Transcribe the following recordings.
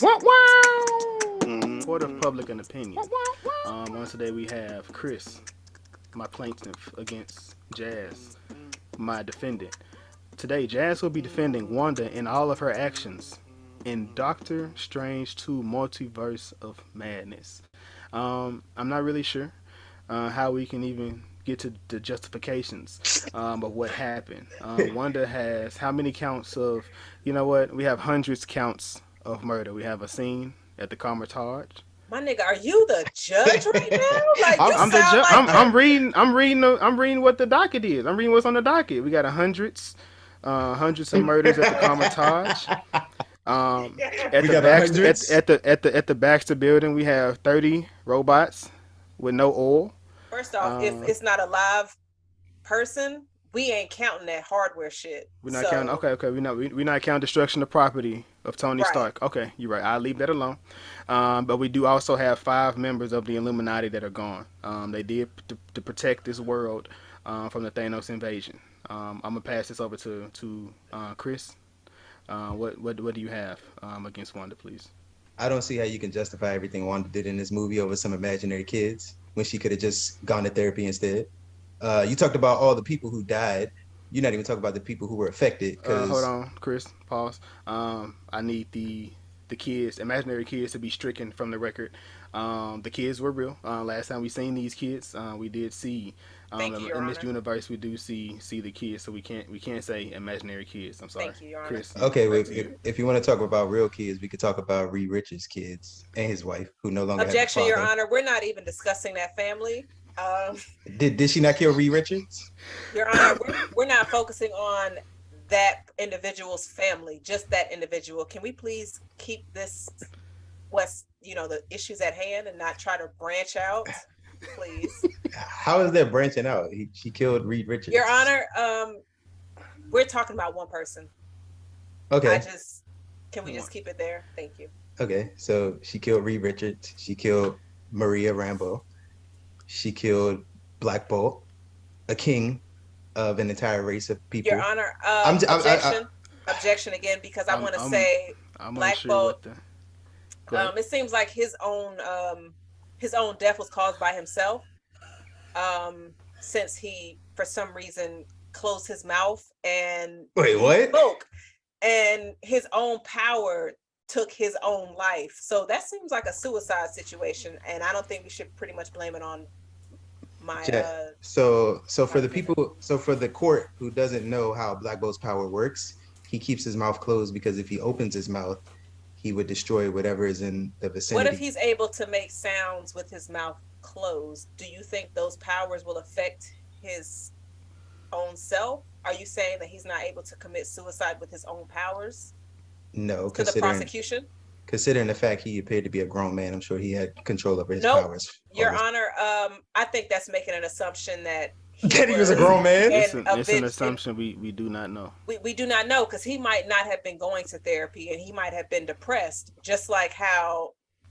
Wow, wow. Court of Mm-hmm. public and opinion. On today we have Chris, my plaintiff, against Jazz, my defendant. Today, Jazz will be defending Wanda in all of her actions in Doctor Strange 2 Multiverse of Madness. I'm not really sure how we can even get to the justifications of what happened. Wanda has how many counts of, you know what? We have hundreds counts of murder. We have a scene at the Carmitage. My nigga, are you the judge right now? Like you I'm the sound like I'm the reading. I'm reading what the docket is. I'm reading what's on the docket. We got hundreds of murders at the Carmitage. At We the got a Baxter hundreds. at the Baxter building, we have 30 robots with no oil. first off, if Uh, it's not a live person, we ain't counting that hardware shit. we're not counting. So Okay. We're not counting destruction of property of Tony right. Stark. Okay, you're right. I'll leave that alone. But we do also have five members of the Illuminati that are gone. They did to protect this world from the Thanos invasion. I'm gonna pass this over to Chris. What do you have against Wanda, please? I don't see how you can justify everything Wanda did in this movie over some imaginary kids when she could have just gone to therapy instead. You talked about all the people who died. You're not even talking about the people who were affected Hold because on, Chris. Pause. I need the kids, imaginary kids, to be stricken from the record. The kids were real. Last time we seen these kids, we did see. Thank you, Your In this Honor. universe, we do see the kids, so we can't say imaginary kids. I'm sorry, Thank you, Your Honor. Chris. okay, well, Back to you. if you want to talk about real kids, we could talk about Reed Richards' kids and his wife who no longer have a Objection, Your father. Honor. We're not even discussing that family. Um, Did she not kill Reed Richards? Your Honor, we're not focusing on that individual's family, just that individual. Can we please keep this what's the issues at hand and not try to branch out, please? How is that branching out? She killed Reed Your Richards. Honor, we're talking about one person. I Okay, just can we One. just keep it there? Thank you. okay. So she killed Reed Richards. She killed Maria Rambo. She killed Black Bolt, a king of an entire race of Your people. Honor, I objection again because I I'm want to I'm say I'm Black unsure Bolt. what the. Go ahead. It seems like his own death was caused by himself. Since he for some reason closed his mouth and wait, he what? spoke, and his own power took his own life. So that seems like a suicide situation, and I don't think we should pretty much blame it on my Ja- so my for the defendant. people, so for the court who doesn't know how Black Bolt's power works, he keeps his mouth closed because if he opens his mouth, he would destroy whatever is in the What if vicinity. he's able to make sounds with his mouth closed? Do you think those powers will affect his own self? Are you saying that he's not able to commit suicide with his own powers No, to the considering prosecution? considering the fact he appeared to be a grown man, I'm sure he had control over his Nope. powers all Your this. Honor, I think that's making an assumption that he That he was a was grown man. It's and an a it's an bit and assumption we do not know. we do not know because he might not have been going to therapy and he might have been depressed, just like how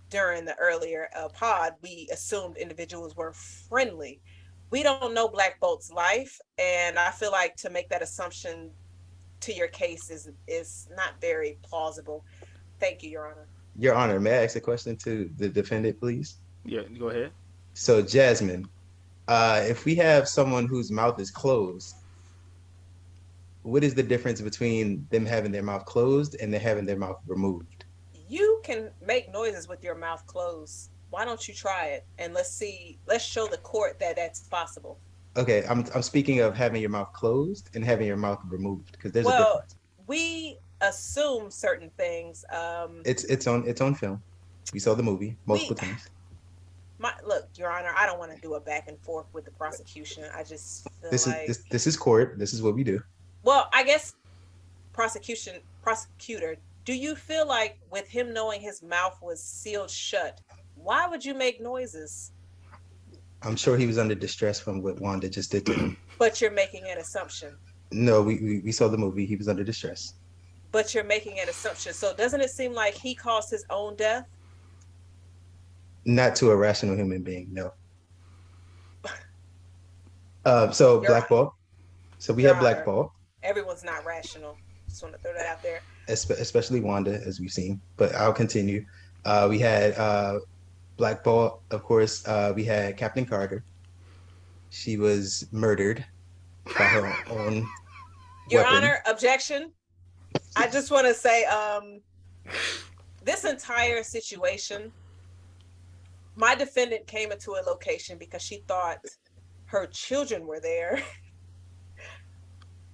during the earlier pod we assumed individuals were friendly. We don't know Black Bolt's life, and I feel like to make that assumption to your case is not very plausible. Thank you, Your Honor. Your Honor, may I ask a question to the defendant, please? Yeah, go ahead. So, Jasmine, if we have someone whose mouth is closed, what is the difference between them having their mouth closed and them having their mouth removed? You can make noises with your mouth closed. Why don't you try it? And let's see, let's show the court that that's possible. Okay, I'm speaking of having your mouth closed and having your mouth removed because there's a Well, difference. we assume certain things. It's on film. We saw the movie multiple We times. my look, Your Honor, I don't want to do a back and forth with the prosecution. I just feel This is like, this is court. This is what we do. well, I guess prosecutor, do you feel like with him knowing his mouth was sealed shut, why would you make noises? I'm sure he was under distress from what Wanda just did to him. But you're making an assumption. No, we saw the movie. He was under distress. But you're making an assumption. So doesn't it seem like he caused his own death? Not to a rational human being, no. So Your Black Ball. So we Your have Black Honor, Ball. everyone's not rational. Just want to throw that out there. Especially Wanda, as we've seen. But I'll continue. We had Black Bolt, of course. We had Captain Carter. She was murdered by her own Your weapon. Honor, objection. I just want to say, this entire situation, my defendant came into a location because she thought her children were there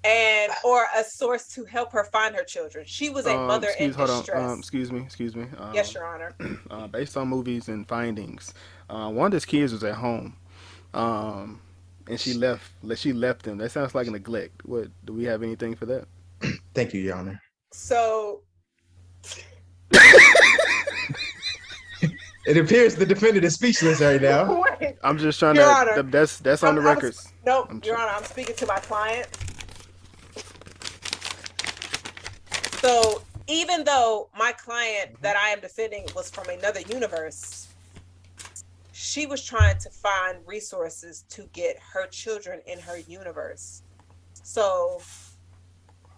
and or a source to help her find her children. She was a mother in distress. Excuse me. Yes, Your Honor. Based on movies and findings, Wanda's kids was at home, and she left. She left them. That sounds like neglect. What do we have anything for that? Thank you, Your Honor. So it appears the defendant is speechless right now. wait, I'm just trying Your to. Honor, That's on the records. No, Your Honor, I'm speaking to my client. So even though my client that I am defending was from another universe, she was trying to find resources to get her children in her universe. So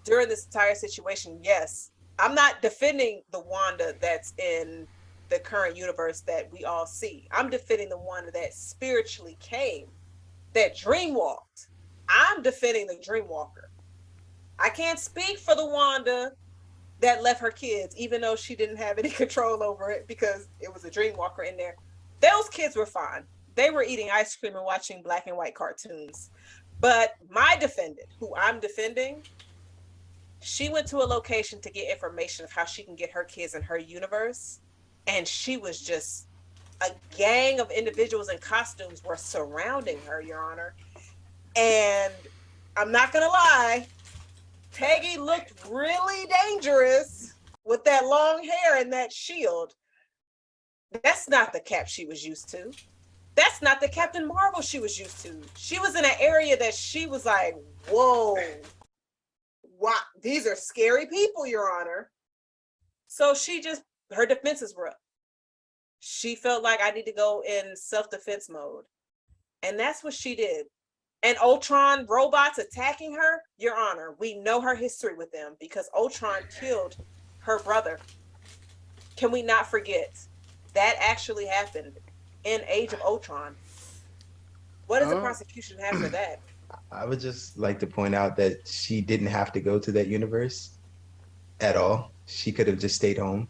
during this entire situation, yes, I'm not defending the Wanda that's in the current universe that we all see. I'm defending the Wanda that spiritually came, that dream walked. I'm defending the dream walker. I can't speak for the Wanda that left her kids, even though she didn't have any control over it because it was a dream walker in there. Those kids were fine. They were eating ice cream and watching black and white cartoons. But my defendant, who I'm defending, she went to a location to get information of how she can get her kids in her universe. And she was just, a gang of individuals in costumes were surrounding her, Your Honor. And I'm not going to lie, Peggy looked really dangerous with that long hair and that shield. That's not the Cap she was used to. That's not the Captain Marvel she was used to. She was in an area that she was like, whoa, wow, these are scary people, Your Honor. So her defenses were up. She felt like I need to go in self-defense mode. And that's what she did. And Ultron robots attacking her, Your Honor, we know her history with them because Ultron killed her brother. Can we not forget that actually happened in Age of Ultron? What does the prosecution have for that? I would just like to point out that she didn't have to go to that universe at all. She could have just stayed home.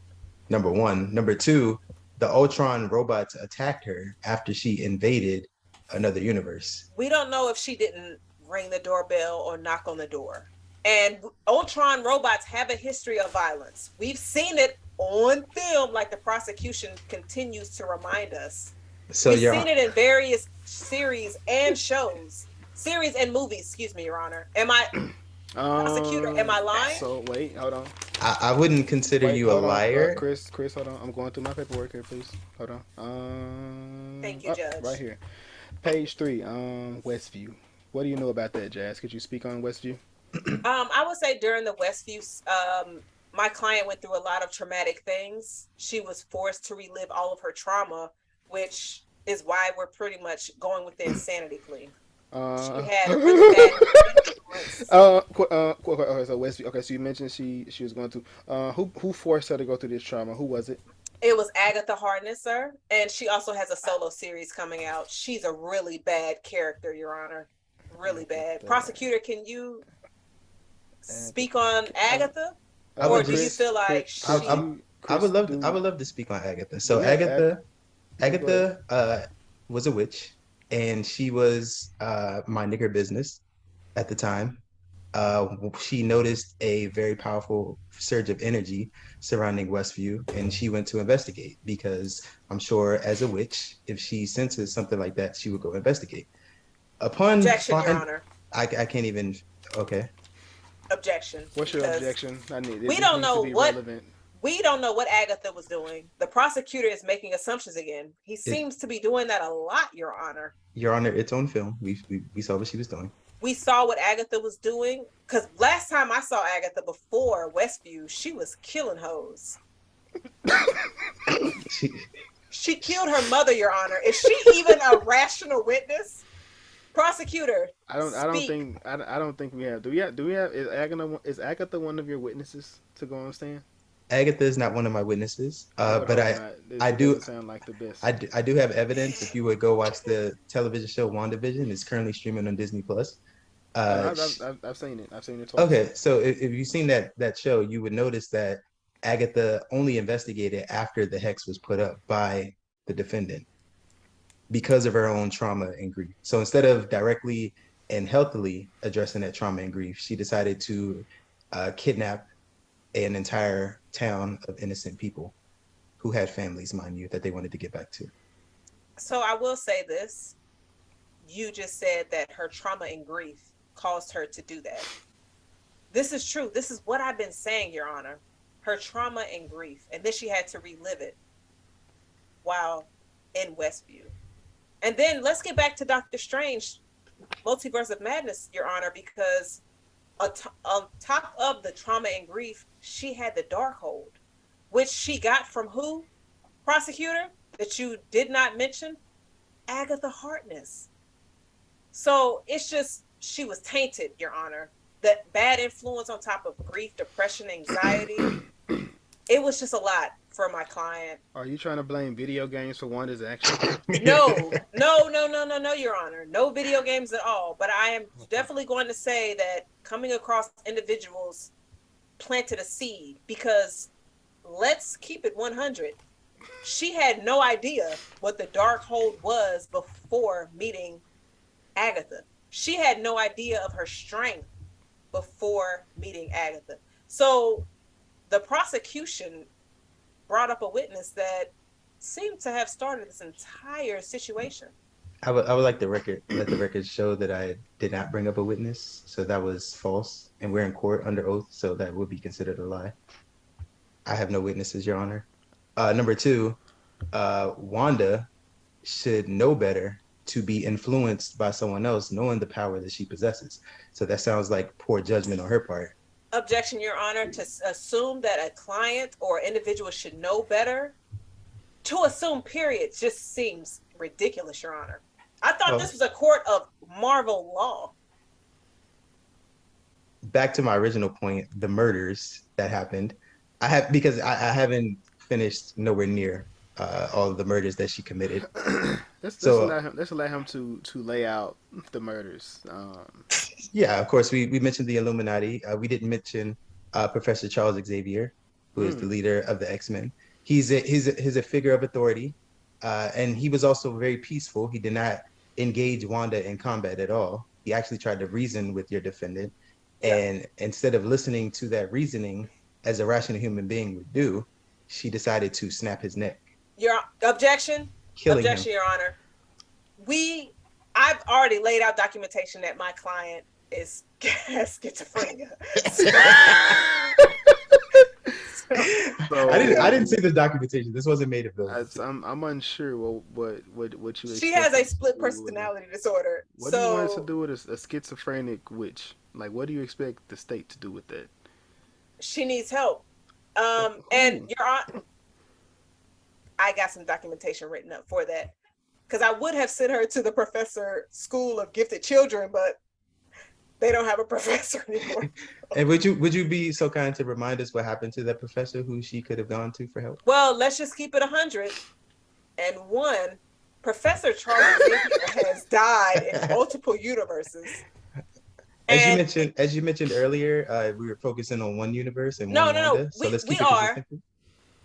Number one. Number two, the Ultron robots attacked her after she invaded another universe. We don't know if she didn't ring the doorbell or knock on the door. And Ultron robots have a history of violence. We've seen it on film, like the prosecution continues to remind us. So we've seen it in various series and shows. Series and movies, excuse me, Your Honor. Prosecutor, am I lying? So wait, hold on. I wouldn't consider you a liar. Chris, hold on. I'm going through my paperwork here, please. Hold on. Thank you, Judge. Right here. Page 3, Westview. What do you know about that, Jazz? Could you speak on Westview? I would say during the Westview, my client went through a lot of traumatic things. She was forced to relive all of her trauma, which is why we're pretty much going with the insanity plea. She had a really bad influence. So Westview. Okay, so you mentioned she was going to. Who forced her to go through this trauma? Who was it? It was Agatha Harkness, sir. And she also has a solo series coming out. She's a really bad character, Your Honor. Really bad. Prosecutor, can you speak on Agatha? Or do you feel like I would love to speak on Agatha. So Agatha was a witch, and she was my nigger business at the time. She noticed a very powerful surge of energy surrounding Westview, and she went to investigate because I'm sure as a witch, if she senses something like that, she would go investigate. Objection, Your Honor. I can't even. Okay. Objection. What's your objection? We don't know what Agatha was doing. The prosecutor is making assumptions again. He seems to be doing that a lot, Your Honor. Your Honor, it's on film. We saw what she was doing. We saw what Agatha was doing because last time I saw Agatha before Westview, she was killing hoes. She killed her mother, Your Honor. Is she even a rational witness? Prosecutor, I don't speak. think I don't think we have. Do we have is Agatha one of your witnesses to go on stand? Agatha is not one of my witnesses, I would but hope not. I It do doesn't sound like the best. I do have evidence. If you would go watch the television show WandaVision, it's currently streaming on Disney Plus. Oh no, Uh, I've seen it. I've seen it twice. okay, so if you've seen that show, you would notice that Agatha only investigated after the hex was put up by the defendant because of her own trauma and grief. So instead of directly and healthily addressing that trauma and grief, she decided to kidnap an entire town of innocent people who had families, mind you, that they wanted to get back to. So I will say this. You just said that her trauma and grief caused her to do that. This is true. This is what I've been saying, Your Honor. Her trauma and grief. And then she had to relive it while in Westview. And then let's get back to Doctor Strange, Multiverse of Madness, Your Honor, because on top of the trauma and grief, she had the Darkhold, which she got from who? Prosecutor, that you did not mention? Agatha Harkness. So it's just, she was tainted, Your Honor. That bad influence on top of grief, depression, anxiety. It was just a lot for my client. Are you trying to blame video games for Wanda's actions? No, Your Honor. No video games at all. But I am definitely going to say that coming across individuals planted a seed, because let's keep it 100. She had no idea what the Darkhold was before meeting Agatha. She had no idea of her strength before meeting Agatha. So the prosecution brought up a witness that seemed to have started this entire situation. I would like the record let the record show that I did not bring up a witness, so that was false, and we're in court under oath, so that would be considered a lie. I have no witnesses, Your Honor. Number two, Wanda should know better to be influenced by someone else, knowing the power that she possesses. So that sounds like poor judgment on her part. Objection, Your Honor. To assume that a client or individual should know better, to assume, period, just seems ridiculous, Your Honor. I thought this was a court of Marvel law. Back to my original point, the murders that happened, because I haven't finished nowhere near all of the murders that she committed. Let's allow him to lay out the murders. Yeah, of course, we mentioned the Illuminati. We didn't mention Professor Charles Xavier, who is the leader of the X-Men. He's a figure of authority, and he was also very peaceful. He did not engage Wanda in combat at all. He actually tried to reason with your defendant, and instead of listening to that reasoning as a rational human being would do, she decided to snap his neck. Your objection? Killing objection, him. Your Honor. I've already laid out documentation that my client has schizophrenia. So, I didn't see the documentation. This wasn't made available. I'm unsure what you. She has a split personality disorder. What do you want us to do with a schizophrenic witch? Like, what do you expect the state to do with that? She needs help. And Your Honor, I got some documentation written up for that, because I would have sent her to the Professor School of Gifted Children, but they don't have a professor anymore. And would you be so kind to remind us what happened to that professor who she could have gone to for help? Well, let's just keep it 100. And one, Professor Charles Xavier has died in multiple universes. As you mentioned earlier, we were focusing on one universe and one Wanda. So let's keep it consistent.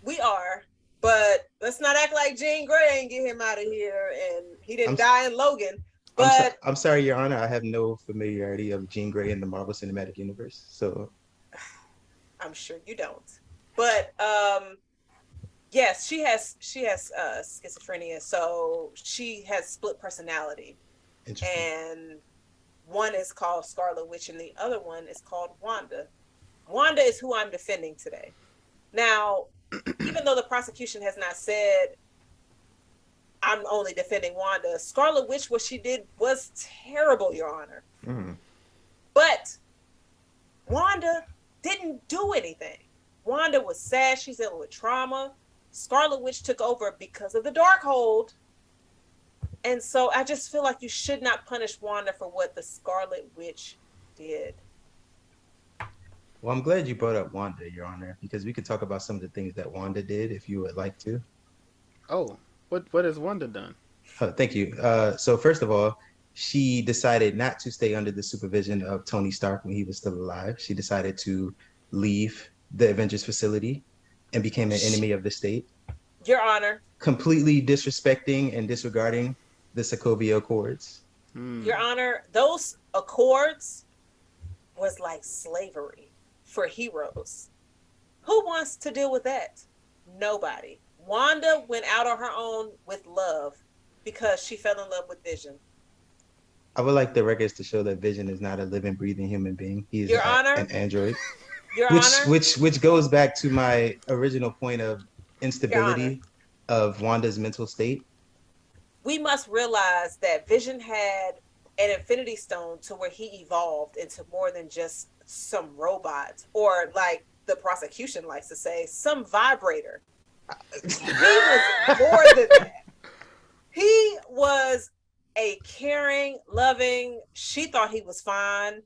We are, but let's not act like Jean Grey and get him out of here. And he didn't die in Logan. But I'm sorry, Your Honor, I have no familiarity of Jean Grey in the Marvel Cinematic Universe. So I'm sure you don't. But yes, she has schizophrenia, so she has split personality. And one is called Scarlet Witch and the other one is called Wanda. Wanda is who I'm defending today. Now, even though the prosecution has not said I'm only defending Wanda, Scarlet Witch, what she did was terrible, Your Honor. Mm-hmm. But Wanda didn't do anything. Wanda was sad. She's dealing with trauma. Scarlet Witch took over because of the Darkhold. And so I just feel like you should not punish Wanda for what the Scarlet Witch did. Well, I'm glad you brought up Wanda, Your Honor, because we could talk about some of the things that Wanda did if you would like to. Oh, what has Wanda done? Thank you. So first of all, she decided not to stay under the supervision of Tony Stark when he was still alive. She decided to leave the Avengers facility and became an enemy of the state, Your Honor, completely disrespecting and disregarding the Sokovia Accords. Your Honor, those accords was like slavery for heroes. Who wants to deal with that? Nobody. Wanda went out on her own with love because she fell in love with Vision. I would like the records to show that Vision is not a living, breathing human being. He is Your Honor, an android. Your which Honor, which goes back to my original point of Your Honor, instability of Wanda's mental state. we must realize that Vision had an Infinity Stone to where he evolved into more than just some robot, or like the prosecution likes to say, some vibrator. He was more than that. He was a caring, loving, she thought he was fine,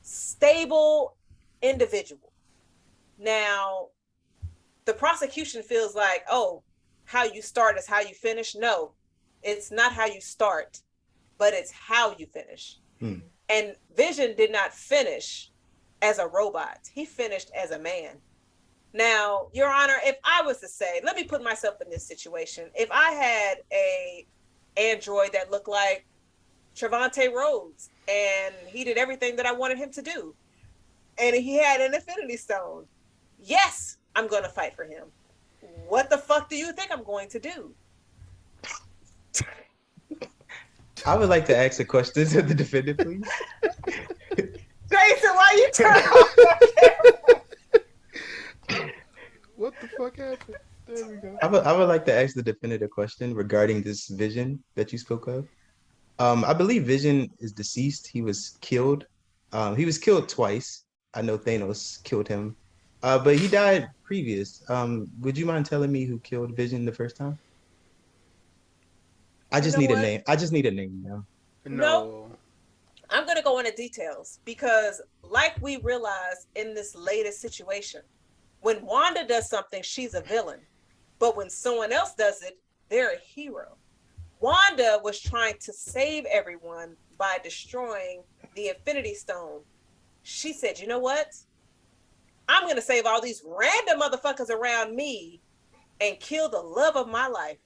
stable individual. Now, the prosecution feels like, oh, how you start is how you finish. No, it's not how you start, but it's how you finish. And Vision did not finish as a robot. He finished as a man. Now, Your Honor, if I was to say, let me put myself in this situation. If I had a android that looked like Trevante Rhodes and he did everything that I wanted him to do, and he had an Infinity Stone, yes, I'm going to fight for him. What the fuck do you think I'm going to do? I would like to ask a question to the defendant, please. Jason, why you turn off that camera? What the fuck happened? There we go. I would like to ask the defendant a question regarding this Vision that you spoke of. I believe Vision is deceased. He was killed. He was killed twice. I know Thanos killed him, but he died previous. Would you mind telling me who killed Vision the first time? I just need a name. I just need a name now. No. I'm going to go into details because, like we realized in this latest situation, when Wanda does something, she's a villain. But when someone else does it, they're a hero. Wanda was trying to save everyone by destroying the Infinity Stone. She said, you know what? I'm going to save all these random motherfuckers around me and kill the love of my life.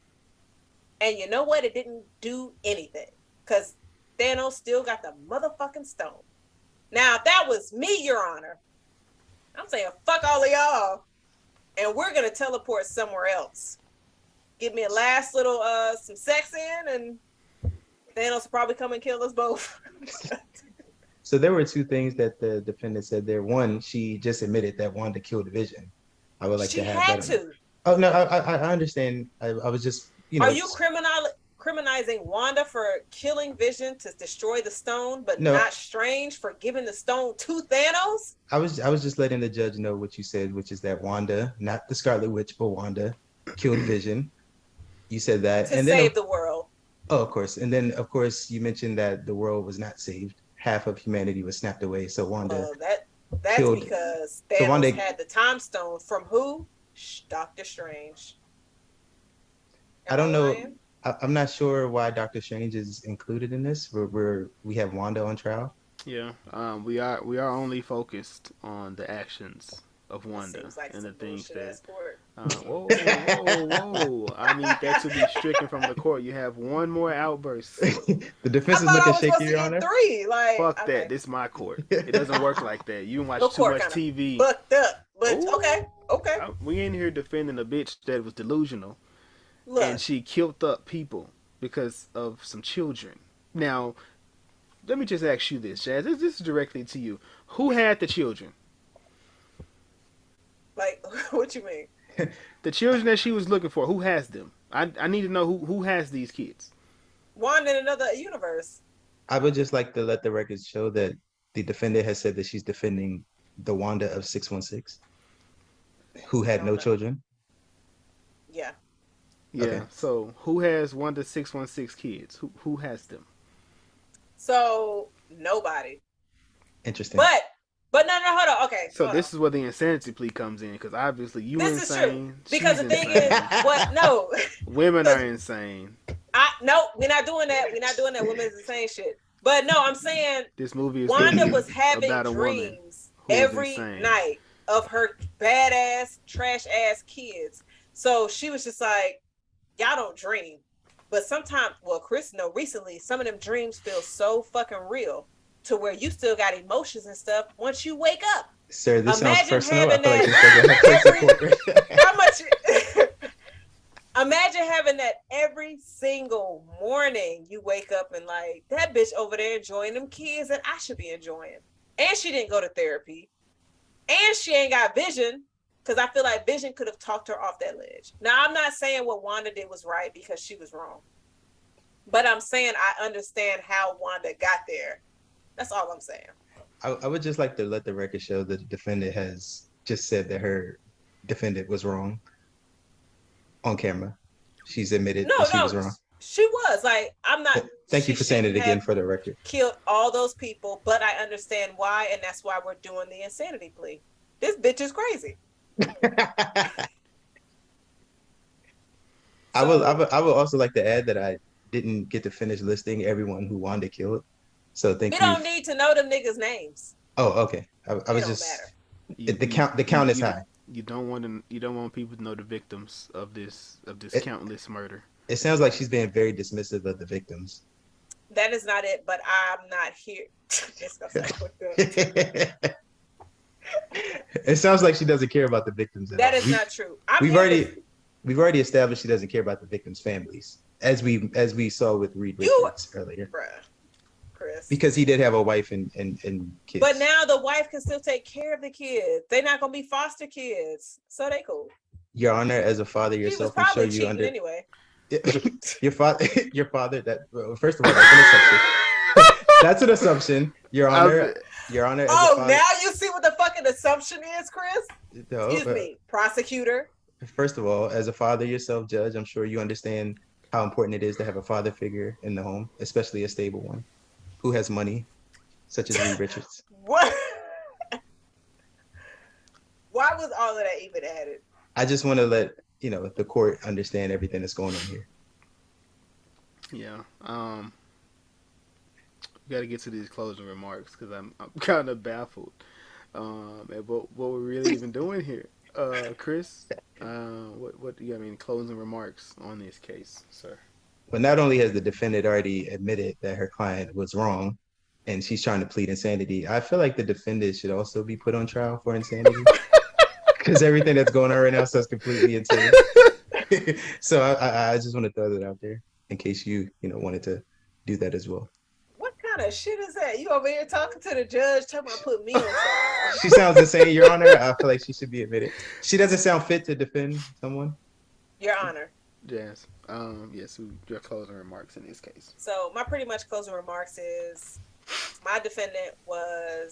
And you know what? It didn't do anything because Thanos still got the motherfucking stone. Now, if that was me, Your Honor, I'm saying fuck all of y'all, and we're gonna teleport somewhere else. Give me a last little some sex in, and Thanos will probably come and kill us both. So there were two things that the defendant said there. One, she just admitted that Wanda killed Vision. I would like to have that. She had to. Oh no, I understand. I was just, Are you criminalizing Wanda for killing Vision to destroy the stone, but not Strange for giving the stone to Thanos? I was just letting the judge know what you said, which is that Wanda, not the Scarlet Witch, but Wanda, killed Vision. You said that to save the world. Oh, of course. And then, of course, you mentioned that the world was not saved. Half of humanity was snapped away. So Wanda. That's killed, because Thanos Wanda had the time stone from who? DoctorStrange. I don't know. I'm not sure why DoctorStrange is included in this. We have Wanda on trial. Yeah, we are only focused on the actions of Wanda and the things that. Whoa! I need that to be stricken from the court. You have one more outburst. The defense is looking shaky, Your Honor. Fuck that. This is my court. It doesn't work like that. You watch too much TV. Fucked up. But okay. We in here defending a bitch that was delusional. Look. And she killed up people because of some children. Now, let me just ask you this, Jazz. This is directly to you. Who had the children? Like, what you mean? The children that she was looking for. Who has them? I need to know who has these kids. Wanda in another universe. I would just like to let the records show that the defendant has said that she's defending the Wanda of 616, who had no children. Yeah. Yeah. Okay, So who has Wanda 616 kids? Who has them? So nobody. interesting. But no, hold on. Okay, So hold on. this is where the insanity plea comes in, because obviously you This is true insane, because she's the thing is, insane, what? No, women are because insane. no, we're not doing that. We're not doing that. Women's the same shit. But no, I'm saying This movie is Wanda literally was having about a woman dreams who is every insane. night of her badass, trash ass kids. So she was just like, y'all don't dream. But sometimes, well, Chris, no, recently, some of them dreams feel so fucking real to where you still got emotions and stuff once you wake up. Sir, this sounds Imagine personal. I having feel like that this doesn't have place every, support. how much, imagine having that every single morning you wake up and like, that bitch over there enjoying them kids that I should be enjoying. And she didn't go to therapy. And she ain't got vision, because I feel like Vision could have talked her off that ledge. Now, I'm not saying what Wanda did was right because she was wrong. But I'm saying I understand how Wanda got there. That's all I'm saying. I would just like to let the record show that the defendant has just said that her defendant was wrong on camera. She's admitted that she was No, wrong. she was. Like, I'm not. Thank you for saying it again for the record. Killed all those people, but I understand why, and that's why we're doing the insanity plea. This bitch is crazy. I will also like to add that I didn't get to finish listing everyone who Wanda killed. So thank we you. don't need to know them niggas' names. Oh, okay. I was just matter. the count is high. You don't want people to know the victims of this countless murder. It sounds like she's being very dismissive of the victims. That is not it, but I'm not here. It's gonna sound fucked up. It sounds like she doesn't care about the victims. That is not true. We've already established she doesn't care about the victims' families, as we saw with Reed Richards earlier. Bruh, Chris. Because he did have a wife and kids. But now the wife can still take care of the kids. They're not gonna be foster kids, so they cool. Your Honor, as a father yourself, I'm sure you under anyway. your father. That first of all, that's an assumption. That's an assumption. Your Honor. Oh, now you see what the fucking assumption is, Chris? No, excuse me, prosecutor. First of all, as a father yourself, Judge, I'm sure you understand how important it is to have a father figure in the home, especially a stable one, who has money, such as Reed Richards. What? Why was all of that even added? I just want to let the court understand everything that's going on here. Yeah. We got to get to these closing remarks because I'm kind of baffled at what we're really even doing here. Chris, what do you have any closing remarks on this case, sir? But not only has the defendant already admitted that her client was wrong and she's trying to plead insanity, I feel like the defendant should also be put on trial for insanity because everything that's going on right now sounds completely insane. So I just want to throw that out there in case you wanted to do that as well. What kind of shit is that? You over here talking to the judge, talking about putting me on trial. She sounds insane, Your Honor. I feel like she should be admitted. She doesn't sound fit to defend someone. Your Honor. Yes. Yes, your closing remarks in this case. So my pretty much closing remarks is my defendant the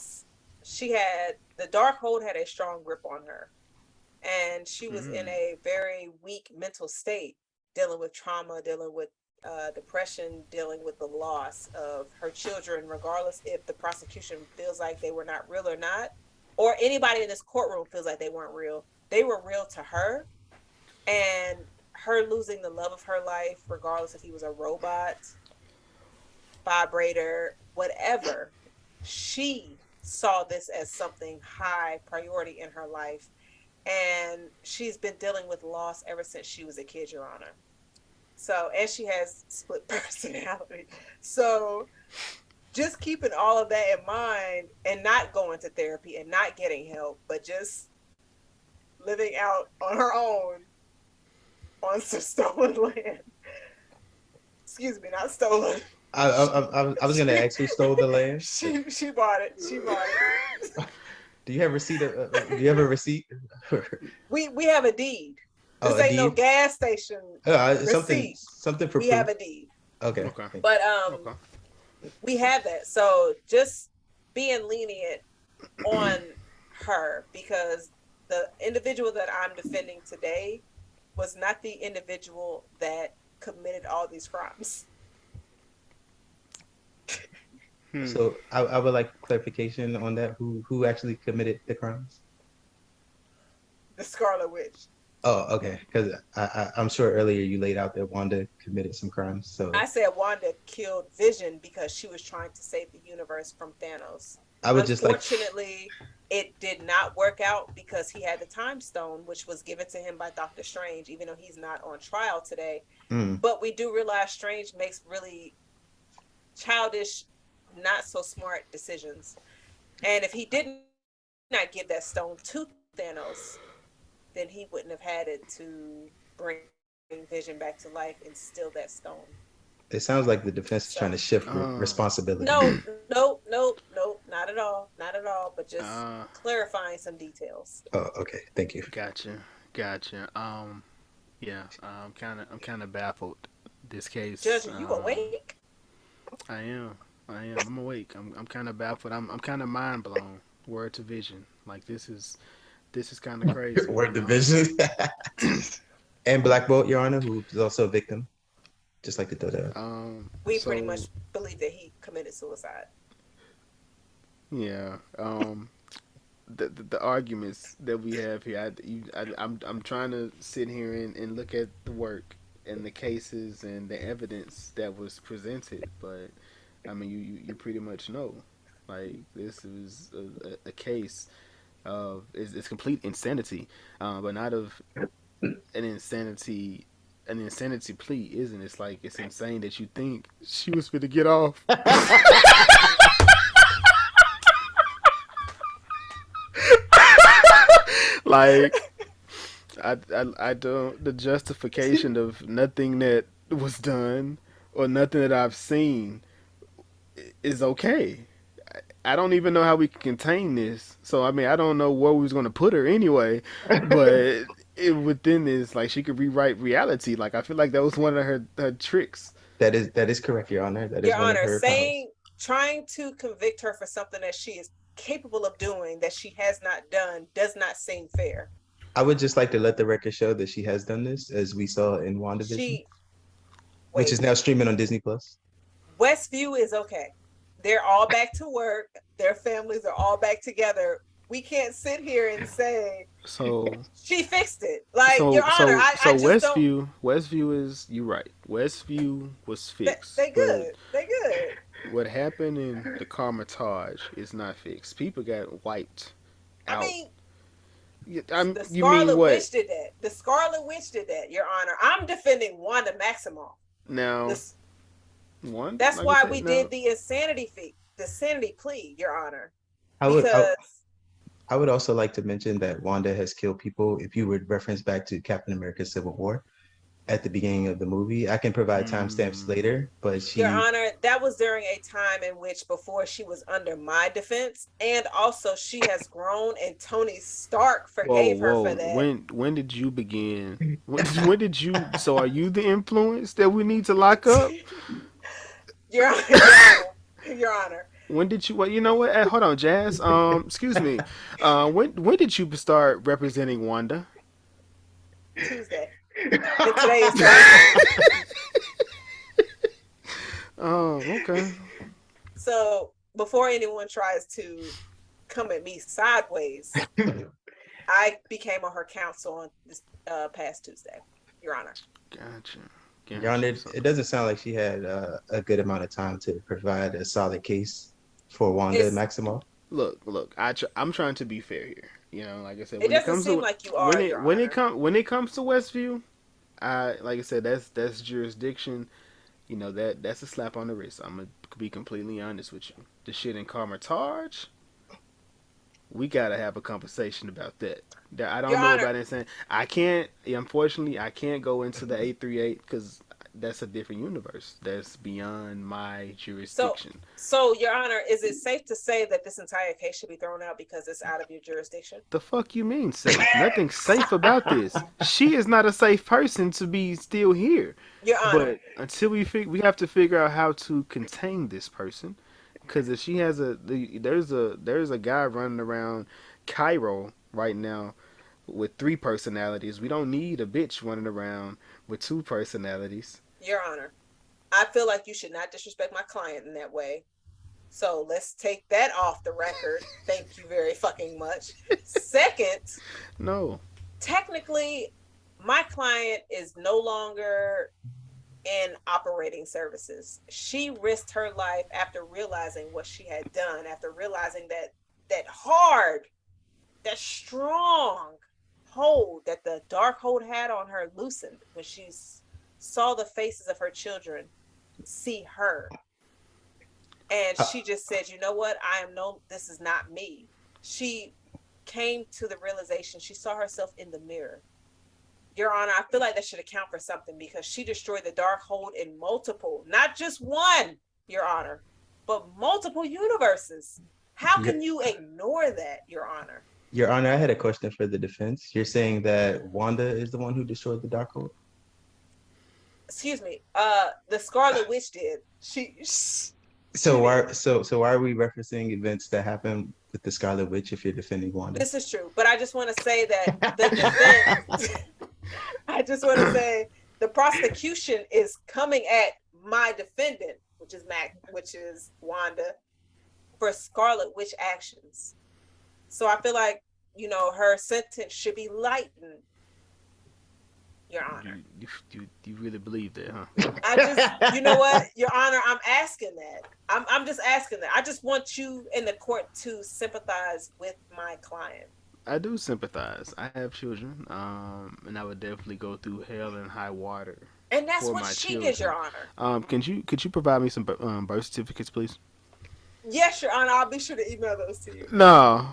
dark hold had a strong grip on her. And she was in a very weak mental state, dealing with trauma, dealing with depression, dealing with the loss of her children, regardless if the prosecution feels like they were not real or not, or anybody in this courtroom feels like they weren't real. They were real to her, and her losing the love of her life, regardless if he was a robot, vibrator, whatever, she saw this as something high priority in her life, and she's been dealing with loss ever since she was a kid, Your Honor. So, and she has split personality. So just keeping all of that in mind and not going to therapy and not getting help, but just living out on her own on some stolen land. Excuse me, not stolen. I was going to ask who stole the land. She bought it. She bought it. Do you have receipt? Do you have a receipt? We have a deed. This ain't no gas station. Something for we proof. have a deed. Okay. But we have that. So just being lenient on her, because the individual that I'm defending today was not the individual that committed all these crimes. So I would like clarification on that. Who actually committed the crimes? The Scarlet Witch. Oh, okay. Because I'm sure earlier you laid out that Wanda committed some crimes. So I said Wanda killed Vision because she was trying to save the universe from Thanos. I would just like, Unfortunately, it did not work out because he had the Time Stone, which was given to him by DoctorStrange, even though he's not on trial today. mm, But we do realize Strange makes really childish, not so smart decisions. And if he did not give that stone to Thanos, then he wouldn't have had it to bring Vision back to life and steal that stone. it sounds like the defense is So trying to shift uh, responsibility. no, not at all, not at all. But just uh, clarifying some details. Oh, okay. Thank you. gotcha. Yeah, I'm kind of baffled. This case, Judge, are you awake? I am, I'm awake. I'm kind of baffled. I'm kind of mind blown. Word to Vision. Like this is kind of crazy. Word division. And Black Bolt, Your Honor, who's also a victim. Just like to throw that out. We So pretty much believe that he committed suicide. yeah, the arguments that we have here, I'm trying to sit here and look at the work and the cases and the evidence that was presented, but I mean, you pretty much know, like this is a case of it's complete insanity, but not of an insanity. An insanity plea, isn't it? It's like it's insane that you think she was going to get off. Like I don't the justification of nothing that was done or nothing that I've seen is okay. I don't even know how we can contain this. So I mean, I don't know where we was gonna put her anyway. But within this, like she could rewrite reality. Like I feel like that was one of her tricks. That is correct, Your Honor. That is Your one of Honor, her powers. trying to convict her for something that she is capable of doing that she has not done does not seem fair. I would just like to let the record show that she has done this, as we saw in WandaVision, She which is wait, now streaming on Disney Plus. Westview is okay. They're all back to work. Their families are all back together. We can't sit here and say So she fixed it. Like, so Your Honor, so I so just don't. Westview is you right. Westview was fixed, They but good. They good. what happened in the Carmitage is not fixed. People got wiped I out. mean, the You mean Scarlet what Witch did that. The Scarlet Witch did that, Your Honor. I'm defending Wanda Maximoff. now? This, One, that's like I why said, we now did the insanity fee, the insanity plea, Your Honor. I would I, Because I would also like to mention that Wanda has killed people. If you would reference back to Captain America: Civil War at the beginning of the movie, I can provide timestamps mm, later, but Your she Honor, that was during a time in which before she was under my defense, and also she has grown, and Tony Stark forgave her whoa. for that. When did you begin? When did you? So are you the influence that we need to lock up? Your Honor, Your Honor, Your Honor. When did you? Well, you know what? Hold on, Jazz. Excuse me. When did you start representing Wanda? Tuesday, and today is Thursday. Oh, okay. So before anyone tries to come at me sideways, I became on her council on this past Tuesday, Your Honor. Gotcha. Your Honor, Gotcha. So, it doesn't sound like she had a good amount of time to provide a solid case for Wanda It's Maximoff. look. I'm trying to be fair here. You know, like I said, it when it doesn't comes seem to like you are, Your Honor. when it comes to Westview, I like I said that's jurisdiction. You know that's a slap on the wrist. I'm gonna be completely honest with you. The shit in Carmitage, we gotta have a conversation about that. I Your don't know Honor, about it saying I can't. Unfortunately, I can't go into the 838 because that's a different universe. That's beyond my so jurisdiction. Your Honor, is it safe to say that this entire case should be thrown out because it's out of your jurisdiction? The fuck you mean safe? Nothing safe about this. She is not a safe person to be still here. Your Honor, But until we have to figure out how to contain this person. Because if she has there's a guy running around Cairo right now with 3 personalities. We don't need a bitch running around with 2 personalities. Your Honor, I feel like you should not disrespect my client in that way. So let's take that off the record. Thank you very fucking much. Second, No. technically, my client is no longer in operating services. She risked her life after realizing what she had done, after realizing that hard, that strong hold that the dark hold had on her loosened when she saw the faces of her children see her. And she just said, you know what? This is not me. She came to the realization, she saw herself in the mirror. Your Honor, I feel like that should account for something because she destroyed the dark hold in multiple, not just one, Your Honor, but multiple universes. How can you ignore that, Your Honor? Your Honor, I had a question for the defense. You're saying that Wanda is the one who destroyed the Darkhold? Excuse me. The Scarlet Witch did. So why are we referencing events that happened with the Scarlet Witch if you're defending Wanda? This is true, but I just want to say that the defense. I just want to say the prosecution is coming at my defendant, which is Wanda, for Scarlet Witch actions. So I feel like, her sentence should be lightened, Your Honor. You really believe that, huh? I just, you know what, Your Honor, I'm asking that. I'm just asking that. I just want you in the court to sympathize with my client. I do sympathize. I have children, and I would definitely go through hell and high water. And that's what she did, Your Honor. Could you provide me some birth certificates, please? Yes, Your Honor. I'll be sure to email those to you. No.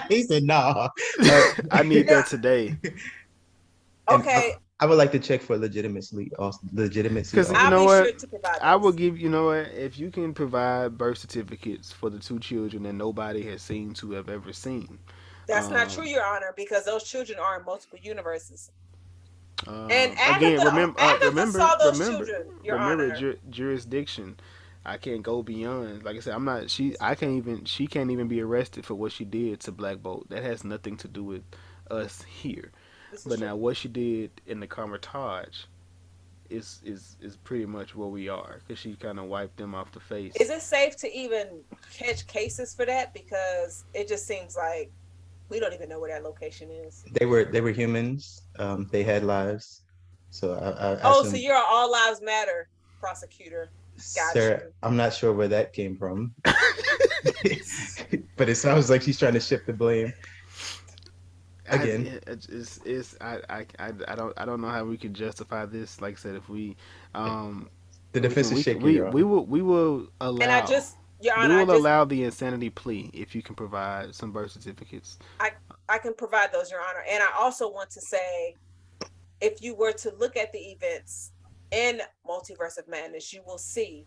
He said no. I need that today. Okay. I would like to check for legitimacy. Because I'll be sure to provide those. I will give if you can provide birth certificates for the 2 children that nobody has seen to have ever seen. That's not true, Your Honor, because those children are in multiple universes. And remember jurisdiction. I can't go beyond. Like I said, she can't even be arrested for what she did to Black Bolt. That has nothing to do with us here. But now what she did in the Carmitage is pretty much where we are, because she kind of wiped them off the face. Is it safe to even catch cases for that? Because it just seems like we don't even know where that location is. They were humans. They had lives. So so you're an all lives matter prosecutor. Sir, I'm not sure where that came from. But it sounds like she's trying to shift the blame. Again, I don't know how we can justify this. Like I said, if we the defense is shaking. We will allow. And Your Honor, we will allow the insanity plea if you can provide some birth certificates. I can provide those, Your Honor. And I also want to say, if you were to look at the events in Multiverse of Madness, you will see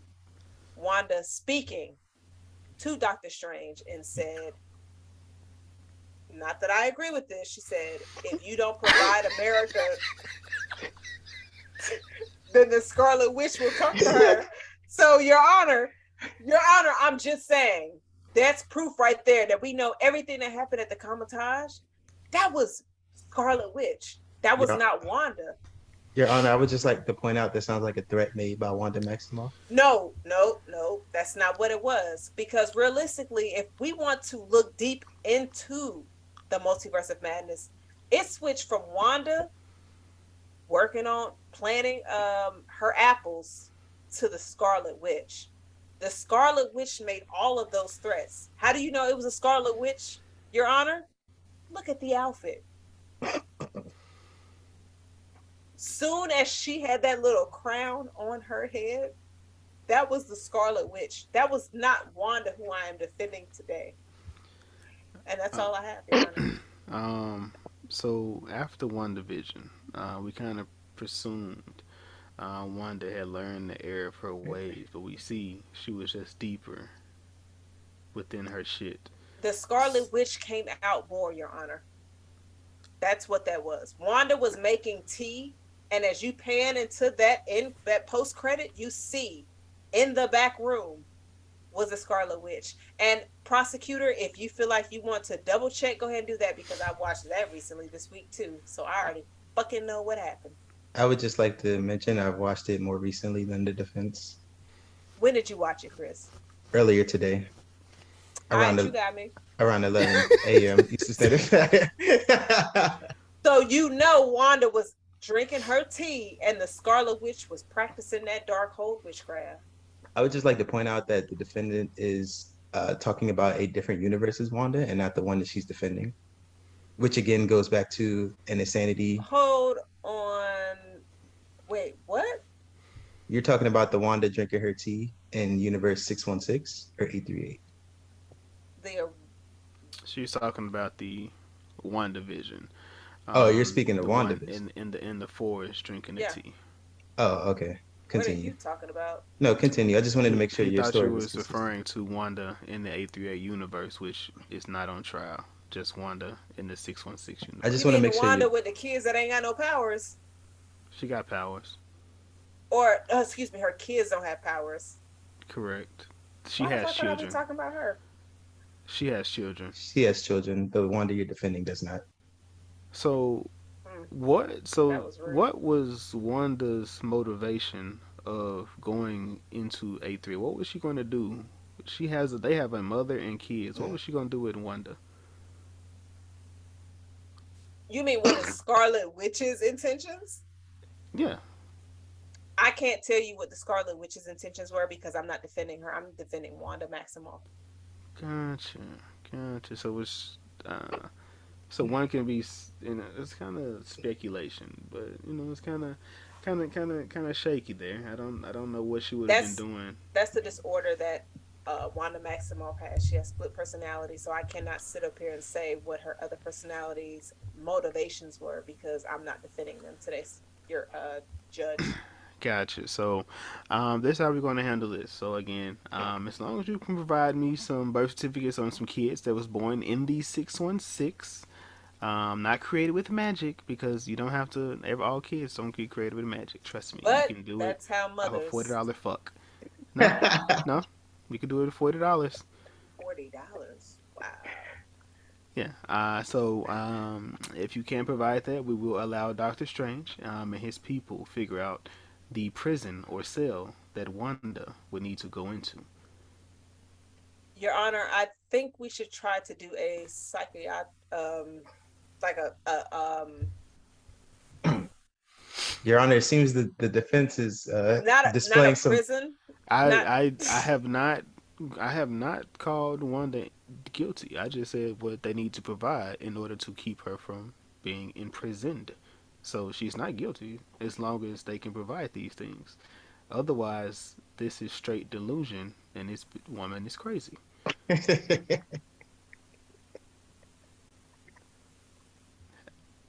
Wanda speaking to DoctorStrange and said, not that I agree with this, she said, if you don't provide America, then the Scarlet Witch will come for her. So, Your Honor, I'm just saying, that's proof right there that we know everything that happened at the Carmitage, that was Scarlet Witch. That was not Wanda. Your Honor, I would just like to point out that sounds like a threat made by Wanda Maximoff. No, that's not what it was. Because realistically, if we want to look deep into the Multiverse of Madness, it switched from Wanda working on planning her apples to the Scarlet Witch. The Scarlet Witch made all of those threats. How do you know it was a Scarlet Witch, Your Honor? Look at the outfit. Soon as she had that little crown on her head, that was the Scarlet Witch. That was not Wanda, who I am defending today. And that's all I have, Your Honor. So after WandaVision, we kind of presumed Wanda had learned the error of her ways, but we see she was just deeper within her shit. The Scarlet Witch came out more, Your Honor. That's what that was. Wanda was making tea, and as you pan into that post credit, you see in the back room was a Scarlet Witch. And prosecutor, if you feel like you want to double check, go ahead and do that because I watched that recently this week too. So I already fucking know what happened. I would just like to mention I've watched it more recently than the defense. When did you watch it, Chris? Earlier today, All right, around you got me. around 11 a.m. Eastern Standard Time. So you know Wanda was drinking her tea and the Scarlet Witch was practicing that Darkhold witchcraft. I would just like to point out that the defendant is talking about a different universe as Wanda and not the one that she's defending, which again goes back to an insanity. Hold on. Wait, what? You're talking about the Wanda drinking her tea in universe 616 or 838? She's talking about the WandaVision. Oh, you're speaking of the one WandaVision. in the forest drinking the Yeah. tea. Oh, okay. What are Continue. you talking about? No, continue. I just wanted to make sure He your thought she story was consistent. referring to Wanda in the 838 universe, which is not on trial. Just Wanda in the 616 I universe. just You want to mean make sure Wanda you. with the kids that ain't got no powers? She got powers. Or excuse me, her kids don't have powers. Correct. She Why the has fuck would I be children. talking about her? She has children. She has children. The Wanda you're defending does not. So Mm, what? that So was rude. what was Wanda's motivation of going into A3? What was she going to do? They have a mother and kids. What was she going to do with Wanda? You mean what is Scarlet Witch's intentions? Yeah, I can't tell you what the Scarlet Witch's intentions were because I'm not defending her. I'm defending Wanda Maximoff. gotcha, gotcha. So one can be, it's kind of speculation, but it's kind of shaky there. I don't know what she would have been That's doing. that's the disorder that Wanda Maximoff has. She has split personality, so I cannot sit up here and say what her other personalities' motivations were because I'm not defending them today. You're a judge. Gotcha. So, this is how we're going to handle this. So again, as long as you can provide me some birth certificates on some kids that was born in the 616, not created with magic, because you don't have to. All kids don't get created with magic. Trust me, But you can do it that's how off a mothers $40 fuck. No, no, you can do it for $40. $40. Wow. Yeah. If you can't provide that, we will allow DoctorStrange and his people figure out the prison or cell that Wanda would need to go into. Your Honor, I think we should try to do a psychiatric, like Your Honor, it seems that the defense is not displaying a some. prison. I Not I have not called Wanda guilty. I just said what they need to provide in order to keep her from being imprisoned. So she's not guilty as long as they can provide these things. Otherwise, this is straight delusion, and this woman is crazy.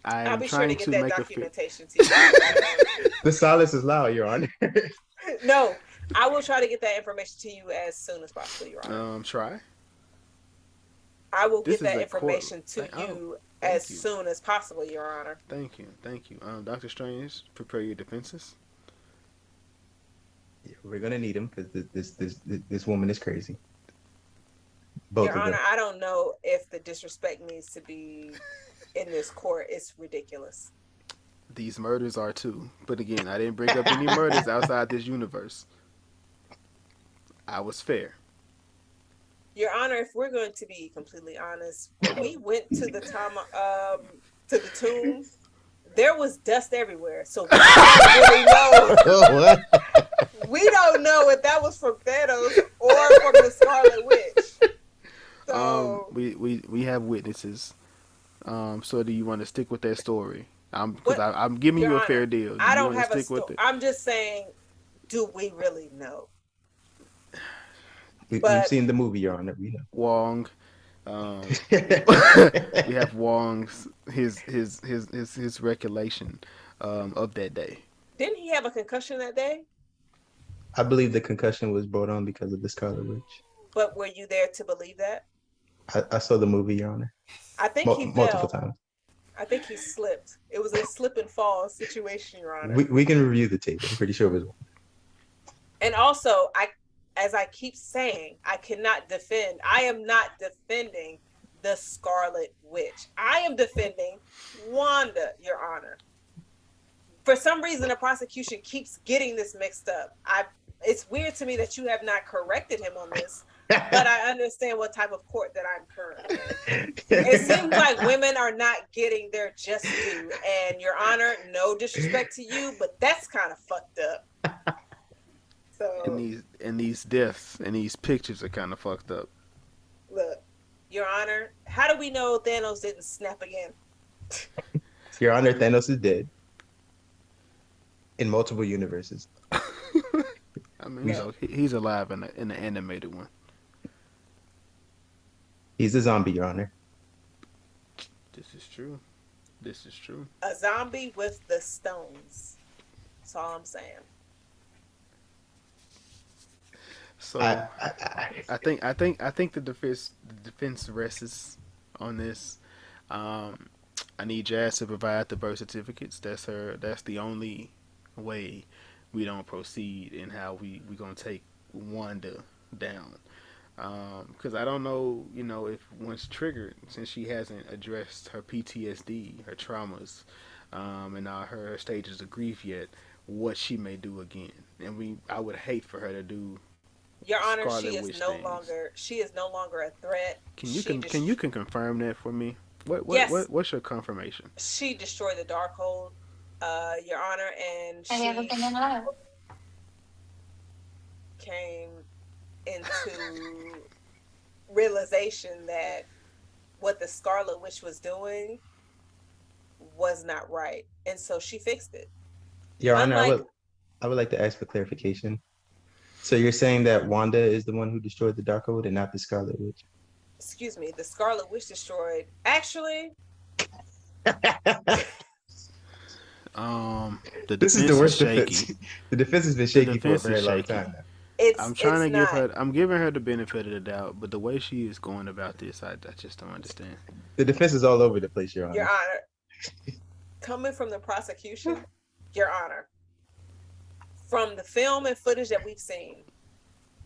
I'll I'm be sure to trying get to that make documentation to you. The silence is loud, Your Honor. No, I will try to get that information to you as soon as possible, Your Honor. Try. I will This get is that a court. information to you Thank as you. soon as possible, Your Honor. Thank you, thank you. Doctor Strange, prepare your defenses. We're gonna need him because this woman is crazy. Both Your of them. Honor, I don't know if the disrespect needs to be in this court. It's ridiculous. These murders are too. But again, I didn't bring up any murders outside this universe. I was fair. Your Honor, if we're going to be completely honest, when we went to the to the tomb, there was dust everywhere. So we don't really know. What? We don't know if that was from Thanos or from the Scarlet Witch. So we have witnesses. So do you want to stick with that story? Because I'm giving Your you a Honor, fair deal. Do I you don't want to have a stick with story. it? I'm just saying, do we really know? We've But seen the movie, Your Honor. We Wong. know. We have Wong's his recollection of that day. didn't he have a concussion that day? I believe the concussion was brought on because of the Scarlet Witch. But were you there to believe that? I saw the movie, Your Honor, I think he multiple fell. times. I think he slipped. It was a slip and fall situation, Your Honor. We can review the tape. I'm pretty sure it was. And also, as I keep saying, I am not defending the Scarlet Witch. I am defending Wanda, Your Honor. For some reason, the prosecution keeps getting this mixed up. It's weird to me that you have not corrected him on this, but I understand what type of court that I'm currently in. It seems like women are not getting their just due. And Your Honor, no disrespect to you, but that's kind of fucked up. So and these deaths and these pictures are kind of fucked up. Look, Your Honor, how do we know Thanos didn't snap again? Your Honor, Thanos is dead in multiple universes. I mean, he's alive in the animated one. He's a zombie, Your Honor. This is true. This is true. A zombie with the stones. That's all I'm saying. So I think the defense rests on this. I need Jazz to provide the birth certificates. That's the only way we don't proceed in how we gonna take Wanda down. Because I don't know, if once triggered, since she hasn't addressed her PTSD, her traumas, and her stages of grief yet, what she may do again. And I would hate for her to do. Your Honor, she is no longer a threat. Can you confirm that for me? Yes. What's your confirmation? She destroyed the Darkhold, Your Honor, and she came into realization that what the Scarlet Witch was doing was not right, and so she fixed it. Your Honor, I would like to ask for clarification. So you're saying that Wanda is the one who destroyed the Darkhold and not the Scarlet Witch? Excuse me, the Scarlet Witch destroyed. Actually, this is the worst defense. The defense has been shaky for a very long time now. I'm giving her the benefit of the doubt, but the way she is going about this, I just don't understand. The defense is all over the place, Your Honor. Your Honor, coming from the prosecution, Your Honor, from the film and footage that we've seen,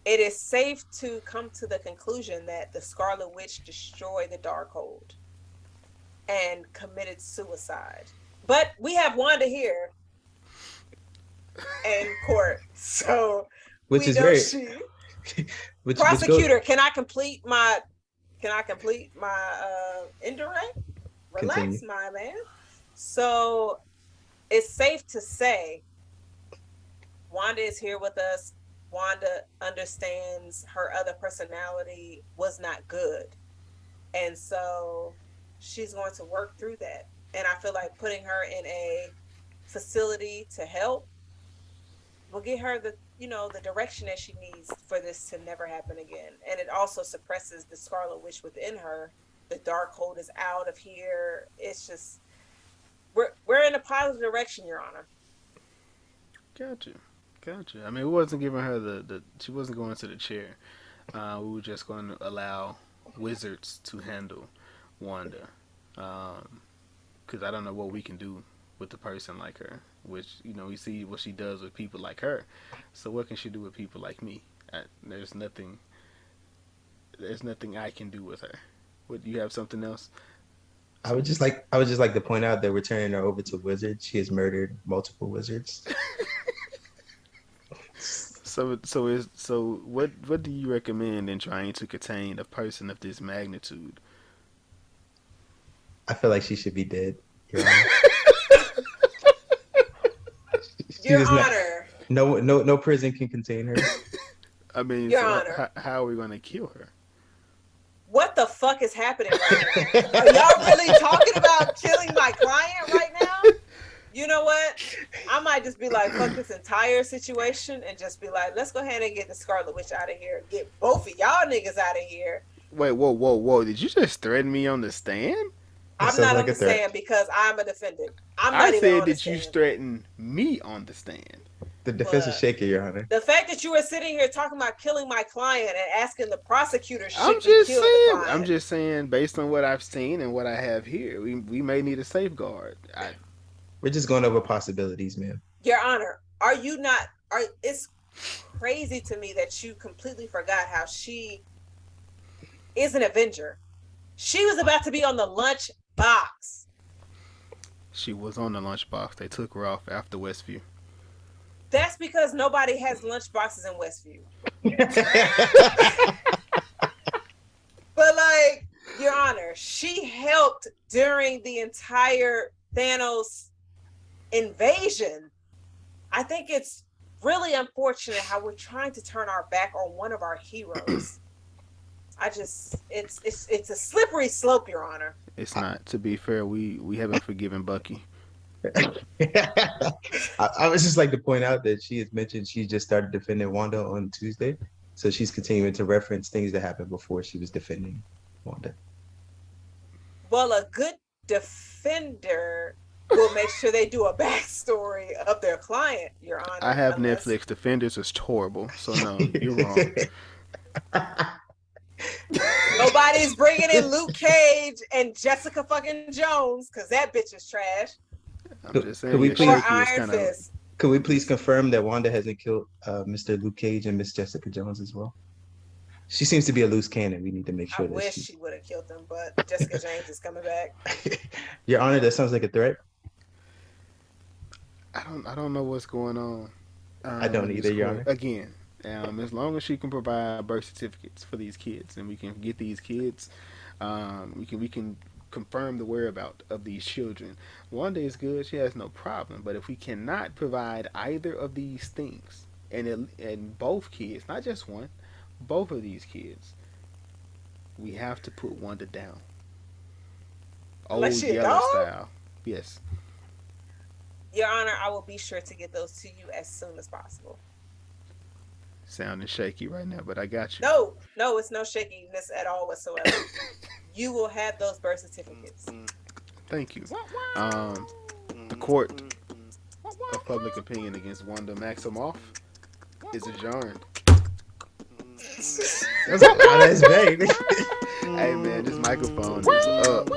it is safe to come to the conclusion that the Scarlet Witch destroyed the Darkhold and committed suicide. But we have Wanda here in court, so which is very prosecutor. Can I complete my indirect? Relax, Continue. my man. So it's safe to say Wanda is here with us. Wanda understands her other personality was not good. And so she's going to work through that. And I feel like putting her in a facility to help will get her the direction that she needs for this to never happen again. And it also suppresses the Scarlet Witch within her. The Darkhold is out of here. It's just we're in a positive direction, Your Honor. Gotcha. I mean, we wasn't giving her she wasn't going to the chair. We were just going to allow wizards to handle Wanda. Because I don't know what we can do with a person like her. Which, we see what she does with people like her. So what can she do with people like me? There's nothing I can do with her. Would you have something else? I would just like to point out that we're turning her over to wizards. She has murdered multiple wizards. So what do you recommend in trying to contain a person of this magnitude? I feel like she should be dead, Your Honor. Your Honor. No prison can contain her. I mean, Your Honor. How are we going to kill her? What the fuck is happening right now? Are y'all really talking about killing my client right now? You know what? I might just be like, fuck this entire situation and just be like, let's go ahead and get the Scarlet Witch out of here. Get both of y'all niggas out of here. Wait, whoa. Did you just threaten me on the stand? I'm not on the stand because I'm a defendant. I said that you threatened me on the stand. The defense is shaky, Your Honor. The fact that you were sitting here talking about killing my client and asking the prosecutor should kill the client. I'm just saying, based on what I've seen and what I have here, we may need a safeguard. We're just going over possibilities, ma'am. Your Honor, are you not? crazy to me that you completely forgot how she is an Avenger. She was about to be on the lunch box. She was on the lunchbox. They took her off after Westview. That's because nobody has lunch boxes in Westview. But like, Your Honor, she helped during the entire Thanos invasion. I think it's really unfortunate how we're trying to turn our back on one of our heroes. It's a slippery slope, Your Honor. It's not. To be fair, we haven't forgiven Bucky. I would just like to point out that she has mentioned she just started defending Wanda on Tuesday. So she's continuing to reference things that happened before she was defending Wanda. Well, a good defender will make sure they do a backstory of their client, Your Honor. I have Netflix. Defenders is horrible. So no, you're wrong. Nobody's bringing in Luke Cage and Jessica fucking Jones because that bitch is trash. I'm just saying. Could we yeah, please- Or Shaky is Iron kinda- Fist. Could we please confirm that Wanda hasn't killed Mr. Luke Cage and Miss Jessica Jones as well? She seems to be a loose cannon. We need to make I sure that wish she would have killed them, but Jessica James is coming back. Your Honor, that sounds like a threat. I don't know what's going on. I don't in either, this Your court. Honor. Again, as long as she can provide birth certificates for these kids, and we can get these kids, we can confirm the whereabouts of these children. Wanda is good; she has no problem. But if we cannot provide either of these things, and both kids, not just one, both of these kids, we have to put Wanda down. Old Like she a Yellow dog? style, yes. Your Honor, I will be sure to get those to you as soon as possible. Sounding shaky right now, but I got you. No, it's no shakiness at all whatsoever. You will have those birth certificates. Thank you. The court of public opinion against Wanda Maximoff is adjourned. That's very. Hey man, this microphone is up.